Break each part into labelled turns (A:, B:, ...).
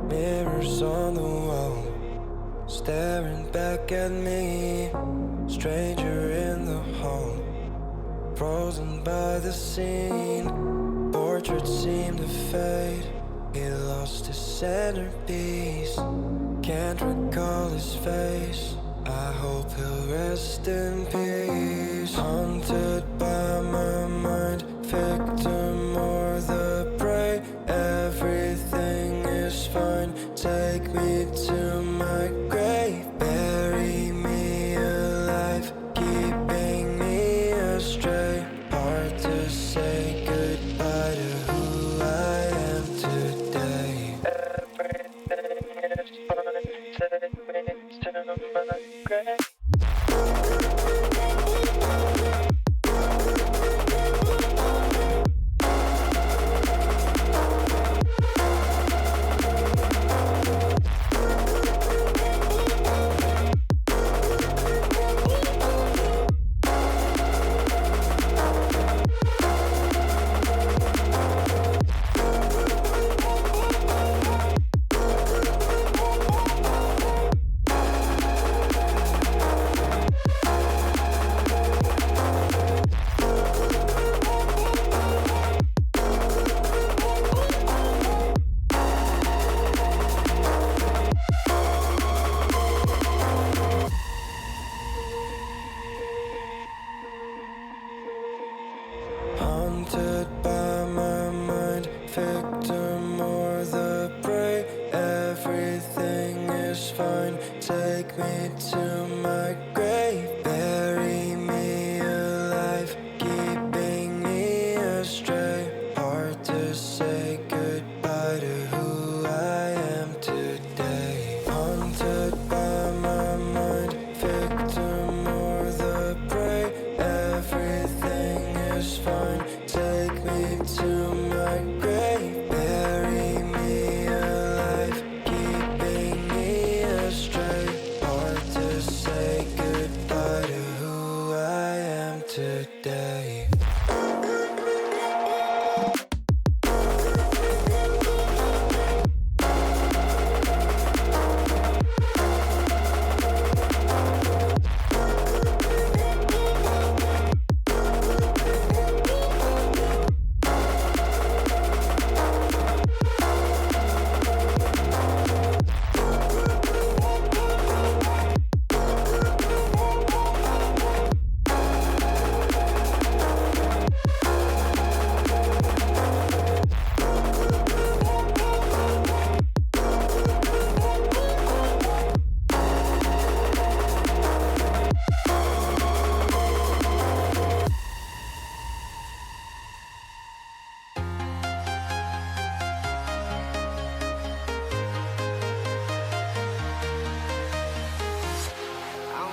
A: Mirrors on the wall, staring back at me. Stranger in the hall, frozen by the scene. Portrait seemed to fade, he lost his centerpiece. Can't recall his face, I hope he'll rest in peace. Haunted by my mind, victim or the prey. Everything is fine, take me to my grave. Bury me alive, keeping me astray. Hard to say goodbye to who I am today. Everything is fine, take me to my grave. Haunted by my mind, victim or the prey. Everything is fine, take me to my grave. Bury me alive, keeping me astray. Hard to say goodbye to who I am today. Haunted by my mind, victim or the prey. Everything is fine, take me to my grave. Bury me alive, keeping me astray. Hard to say goodbye to who I am today.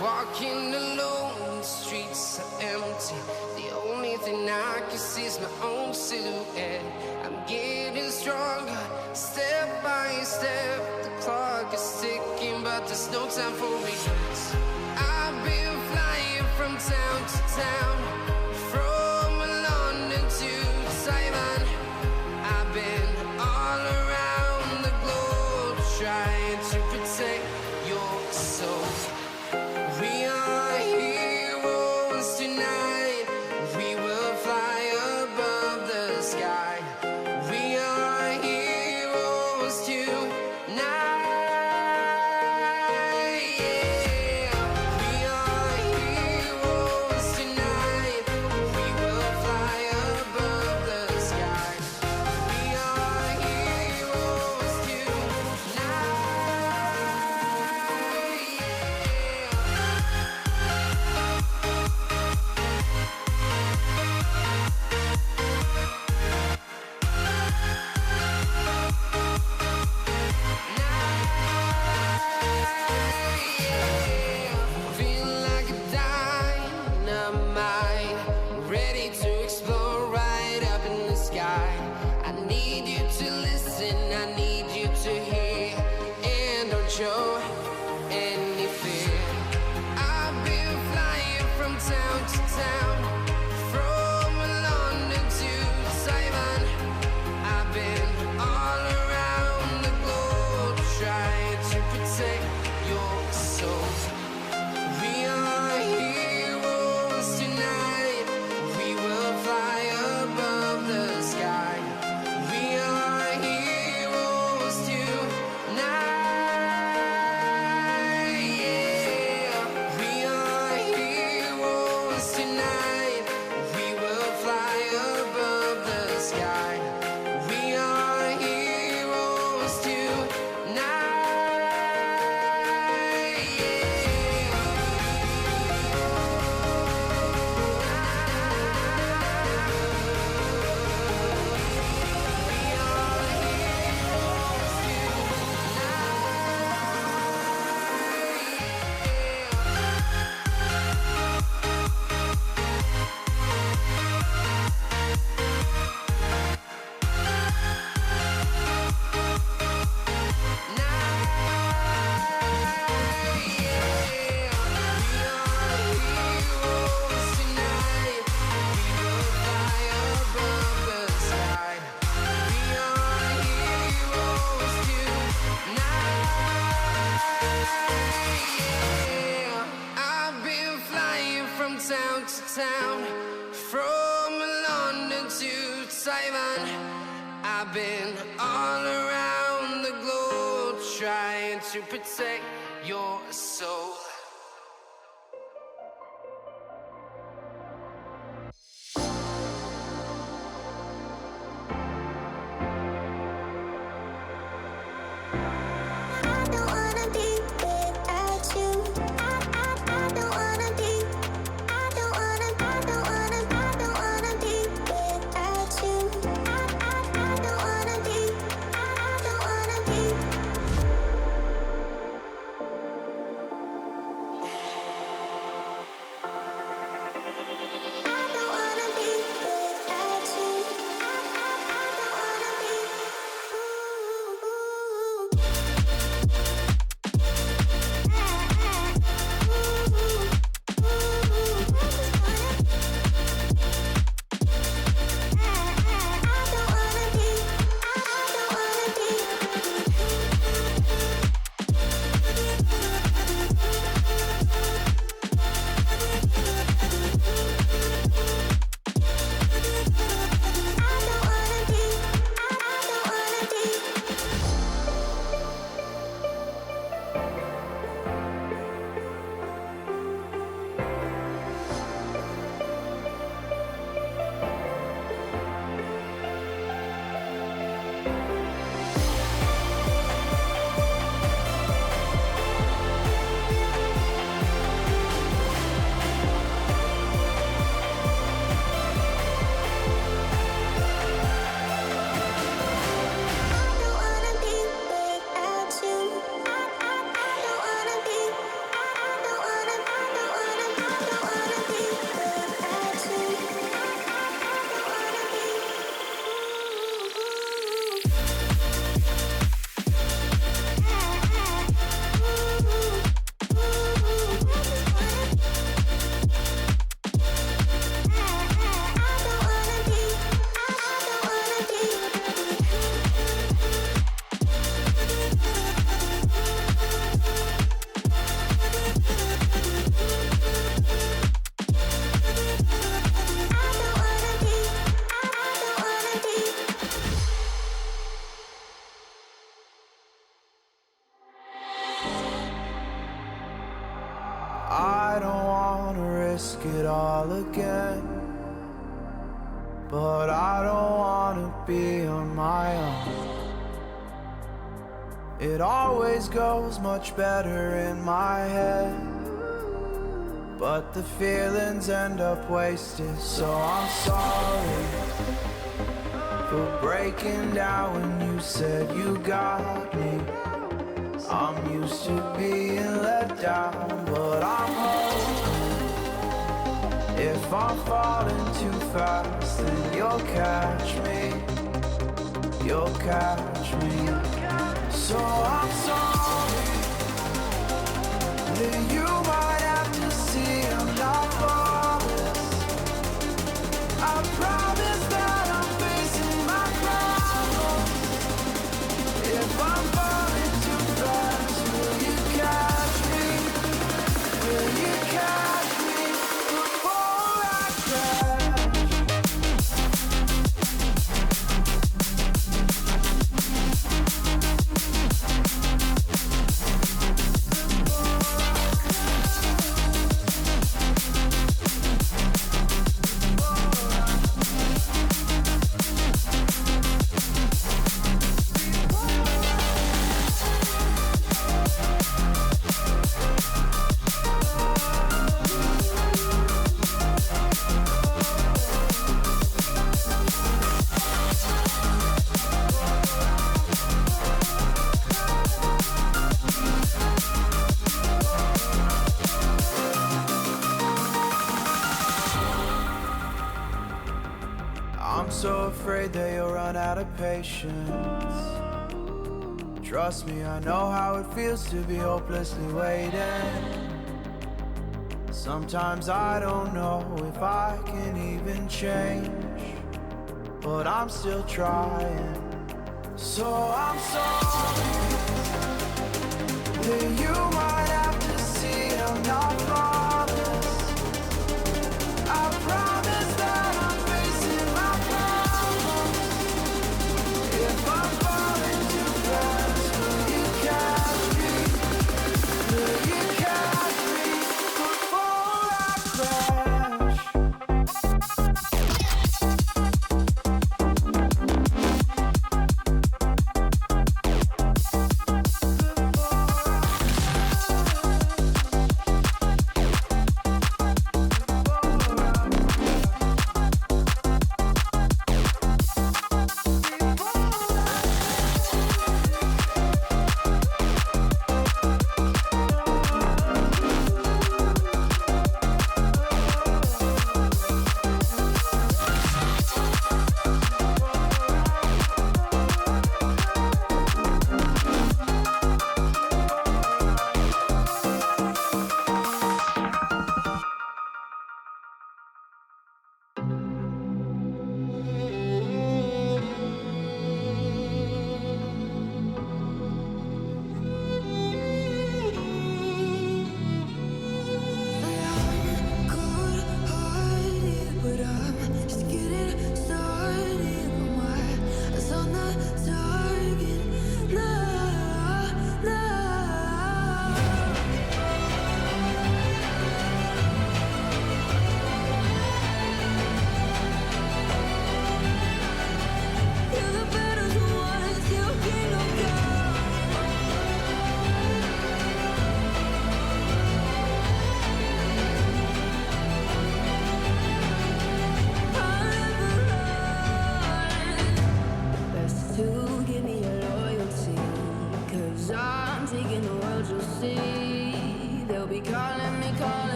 B: Walking alone, the streets are empty. The only thing I can see is my own silhouette. I'm getting stronger, step by step. The clock is ticking, but there's no time for regrets. I've been flying from town to town, from London to Taiwan. I've been all around the globe, trying to protect your soul. We are heroes tonight. We will fly above the sky. We are heroes tonight. Yeah. We are heroes tonight. We will fly above the sky. We are heroes tonight. Show any fear. I've been flying from town to town, from sound. From London to Taiwan, I've been all around the globe trying to protect your soul.
A: I don't wanna risk it all again, but I don't wanna be on my own. It always goes much better in my head, but the feelings end up wasted. So I'm sorry for breaking down when you said you got me. I'm used to being let down, but I'm hoping if I'm falling too fast, then you'll catch me. You'll catch me. So I'm sorry that you might have to see I'm not flawless. I promise that I'm facing my problems. If I'm falling too fast, will you catch me? Will you catch me before I crash? I'm so afraid that you'll run out of patience. Trust me, I know how it feels to be hopelessly waiting. Sometimes I don't know if I can even change, but I'm still trying. So I'm sorry that you might have to see I'm not wrong.